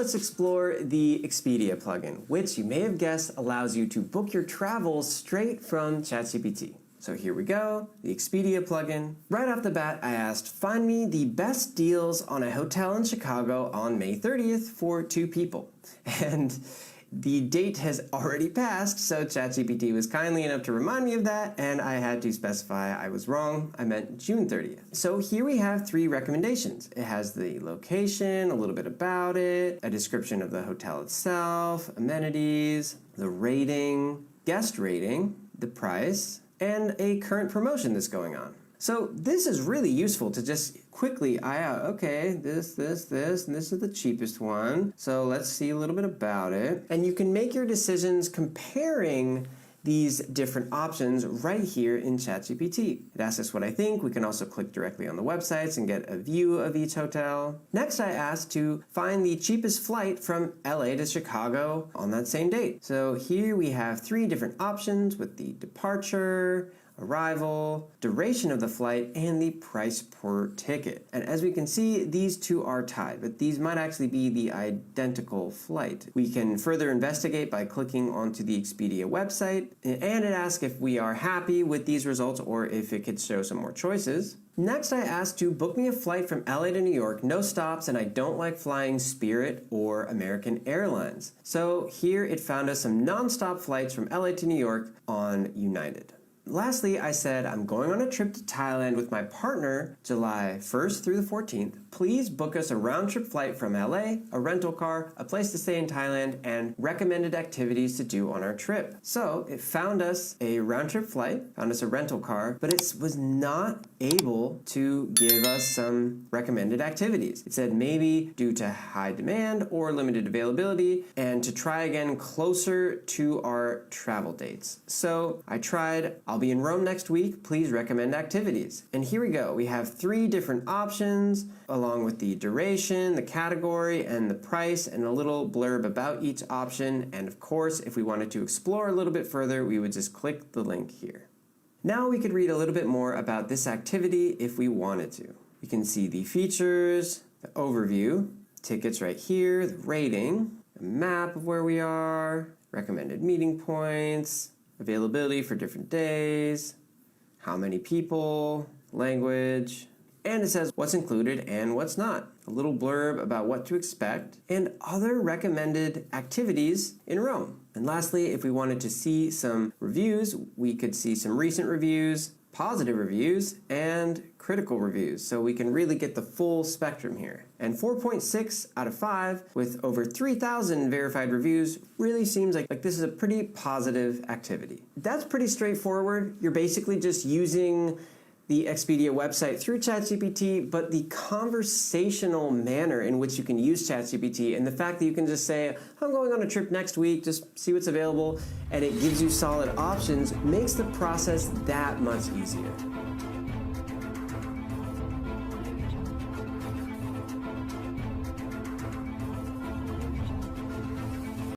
let's explore the Expedia plugin, which you may have guessed allows you to book your travels straight from ChatGPT. So here we go, the Expedia plugin. Right off the bat, I asked, find me the best deals on a hotel in Chicago on May 30th for 2 people. And the date has already passed, so ChatGPT was kindly enough to remind me of that, and I had to specify I was wrong. I meant June 30th. So here we have 3 recommendations. It has the location, a little bit about it, a description of the hotel itself, amenities, the rating, guest rating, the price, and a current promotion that's going on. So this is really useful to just quickly eye out, okay, this, and this is the cheapest one. So let's see a little bit about it. And you can make your decisions comparing these different options right here in ChatGPT. It asks us what I think. We can also click directly on the websites and get a view of each hotel. Next, I asked to find the cheapest flight from LA to Chicago on that same date. So here we have 3 different options with the departure, arrival, duration of the flight, and the price per ticket. And as we can see, these 2 are tied, but these might actually be the identical flight. We can further investigate by clicking onto the Expedia website, and it asks if we are happy with these results or if it could show some more choices. Next, I asked to book me a flight from LA to New York, no stops, and I don't like flying Spirit or American Airlines. So here it found us some non-stop flights from LA to New York on United. Lastly, I said, I'm going on a trip to Thailand with my partner July 1st through the 14th. Please book us a round-trip flight from LA, a rental car, a place to stay in Thailand, and recommended activities to do on our trip. So it found us a round-trip flight, found us a rental car, but it was not able to give us some recommended activities. It said maybe due to high demand or limited availability, and to try again closer to our travel dates. So I tried, I'll be in Rome next week, please recommend activities. And here we go, we have 3 different options, along with the duration, the category, and the price, and a little blurb about each option. And of course, if we wanted to explore a little bit further, we would just click the link here. Now we could read a little bit more about this activity if we wanted to. We can see the features, the overview, tickets right here, the rating, a map of where we are, recommended meeting points, availability for different days, how many people, language, and it says what's included and what's not. A little blurb about what to expect, and other recommended activities in Rome. And lastly, if we wanted to see some reviews, we could see some recent reviews, positive reviews, and critical reviews. So we can really get the full spectrum here. And 4.6 out of 5 with over 3,000 verified reviews really seems like this is a pretty positive activity. That's pretty straightforward. You're basically just using the Expedia website through ChatGPT, but the conversational manner in which you can use ChatGPT and the fact that you can just say, I'm going on a trip next week, just see what's available, and it gives you solid options, makes the process that much easier.